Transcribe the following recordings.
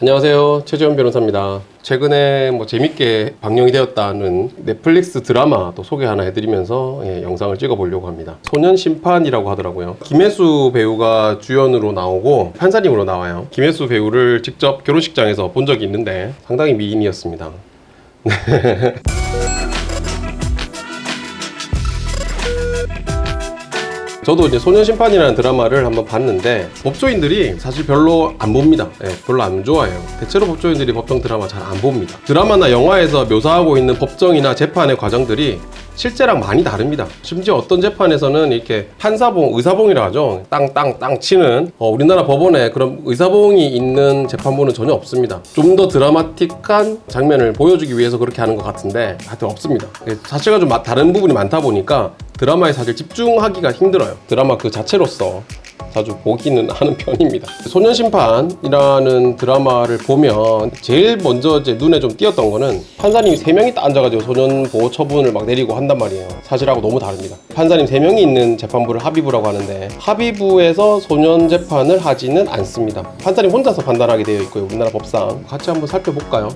안녕하세요, 최재현 변호사입니다. 최근에 재밌게 방영이 되었다는 넷플릭스 드라마 또 소개 하나 해드리면서 영상을 찍어보려고 합니다. 소년심판이라고 하더라고요. 김혜수 배우가 주연으로 나오고 판사님으로 나와요. 김혜수 배우를 직접 결혼식장에서 본 적이 있는데 상당히 미인이었습니다. 저도 이제 소년심판이라는 드라마를 한번 봤는데 법조인들이 사실 별로 안 봅니다. 별로 안 좋아해요. 대체로 법조인들이 법정 드라마 잘 안 봅니다. 드라마나 영화에서 묘사하고 있는 법정이나 재판의 과정들이 실제랑 많이 다릅니다. 심지어 어떤 재판에서는 이렇게 판사봉, 의사봉이라 하죠. 땅땅땅 치는 우리나라 법원에 그런 의사봉이 있는 재판부는 전혀 없습니다. 좀 더 드라마틱한 장면을 보여주기 위해서 그렇게 하는 것 같은데 하여튼 없습니다. 자체가 좀 다른 부분이 많다 보니까 드라마에 사실 집중하기가 힘들어요. 드라마 그 자체로서 자주 보기는 하는 편입니다. 소년심판이라는 드라마를 보면 제일 먼저 이제 눈에 좀 띄었던 거는 판사님이 3명이 딱 앉아가지고 소년보호 처분을 막 내리고 한단 말이에요. 사실하고 너무 다릅니다. 판사님 3명이 있는 재판부를 합의부라고 하는데 합의부에서 소년 재판을 하지는 않습니다. 판사님 혼자서 판단하게 되어 있고요. 우리나라 법상 같이 한번 살펴볼까요?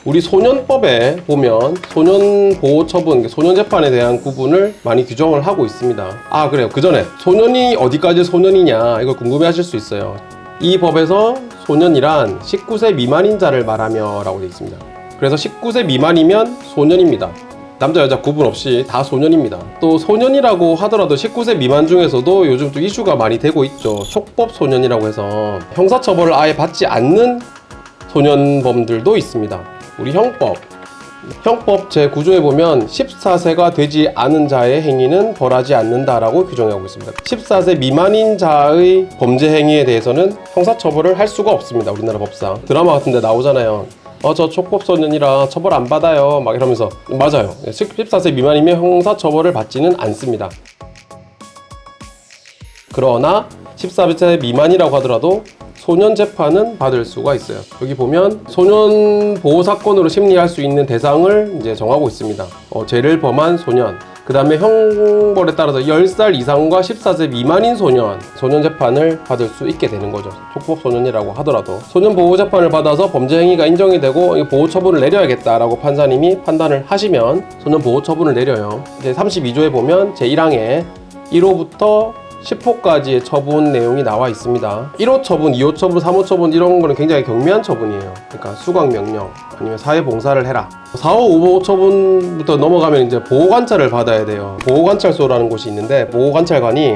우리 소년법에 보면 소년보호처분, 소년재판에 대한 구분을 많이 규정을 하고 있습니다. 아 그래요, 그 전에 소년이 어디까지 소년이냐 이걸 궁금해 하실 수 있어요. 이 법에서 소년이란 19세 미만인 자를 말하며 라고 되어 있습니다. 그래서 19세 미만이면 소년입니다. 남자 여자 구분 없이 다 소년입니다. 또 소년이라고 하더라도 19세 미만 중에서도 요즘 또 이슈가 많이 되고 있죠. 촉법 소년이라고 해서 형사처벌을 아예 받지 않는 소년범들도 있습니다. 우리 형법 제9조에 보면 14세가 되지 않은 자의 행위는 벌하지 않는다라고 규정하고 있습니다. 14세 미만인 자의 범죄 행위에 대해서는 형사처벌을 할 수가 없습니다. 우리나라 법상. 드라마 같은 데 나오잖아요. 저 촉법소년이라 처벌 안 받아요 막 이러면서. 맞아요. 14세 미만이면 형사처벌을 받지는 않습니다. 그러나 14세 미만이라고 하더라도 소년 재판은 받을 수가 있어요. 여기 보면 소년 보호 사건으로 심리할 수 있는 대상을 이제 정하고 있습니다. 죄를 범한 소년, 그 다음에 형벌에 따라서 10살 이상과 14세 미만인 소년 재판을 받을 수 있게 되는 거죠. 촉법 소년이라고 하더라도 소년 보호 재판을 받아서 범죄 행위가 인정이 되고 보호 처분을 내려야겠다라고 판사님이 판단을 하시면 소년 보호 처분을 내려요. 이제 32조에 보면 제1항에 1호부터 10호까지의 처분 내용이 나와 있습니다. 1호 처분, 2호 처분, 3호 처분 이런 거는 굉장히 경미한 처분이에요. 그러니까 수강명령 아니면 사회봉사를 해라. 4호, 5호 처분부터 넘어가면 이제 보호관찰을 받아야 돼요. 보호관찰소라는 곳이 있는데 보호관찰관이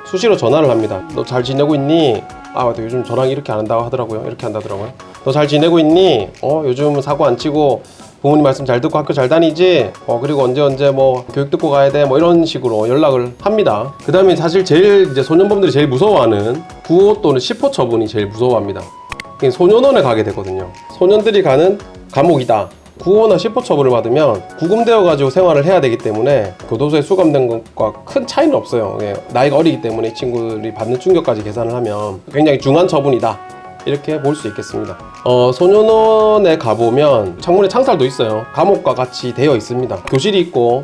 수시로 전화를 합니다. 너 잘 지내고 있니? 아 맞다, 요즘 저랑 이렇게 안 한다고 하더라고요. 이렇게 한다더라고요. 너 잘 지내고 있니? 요즘 사고 안 치고 부모님 말씀 잘 듣고 학교 잘 다니지? 그리고 언제 뭐 교육 듣고 가야 돼? 뭐 이런 식으로 연락을 합니다. 그 다음에 사실 제일 이제 소년범들이 제일 무서워하는 9호 또는 10호 처분이 제일 무서워합니다. 소년원에 가게 되거든요. 소년들이 가는 감옥이다. 9호나 10호 처분을 받으면 구금되어가지고 생활을 해야 되기 때문에 교도소에 수감된 것과 큰 차이는 없어요. 나이가 어리기 때문에 이 친구들이 받는 충격까지 계산을 하면 굉장히 중한 처분이다. 이렇게 볼 수 있겠습니다. 소년원에 가보면 창문에 창살도 있어요. 감옥과 같이 되어 있습니다. 교실이 있고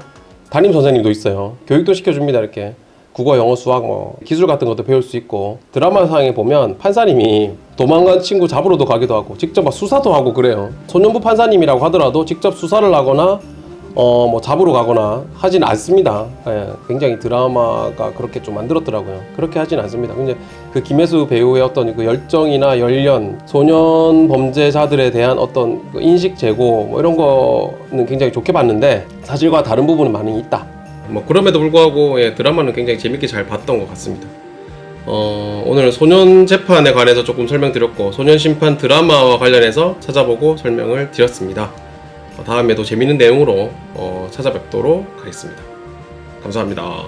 담임 선생님도 있어요. 교육도 시켜줍니다. 이렇게 국어, 영어, 수학, 기술 같은 것도 배울 수 있고. 드라마상에 보면 판사님이 도망간 친구 잡으러도 가기도 하고 직접 막 수사도 하고 그래요. 소년부 판사님이라고 하더라도 직접 수사를 하거나 잡으러 가거나 하진 않습니다. 굉장히 드라마가 그렇게 좀 만들었더라고요. 그렇게 하진 않습니다. 근데 그 김혜수 배우의 어떤 그 열정이나 연련, 소년 범죄자들에 대한 어떤 그 인식 제고 이런 거는 굉장히 좋게 봤는데 사실과 다른 부분은 많이 있다. 그럼에도 불구하고 드라마는 굉장히 재밌게 잘 봤던 것 같습니다. 오늘 소년 재판에 관해서 조금 설명드렸고 소년심판 드라마와 관련해서 찾아보고 설명을 드렸습니다. 다음에도 재밌는 내용으로 찾아뵙도록 하겠습니다. 감사합니다.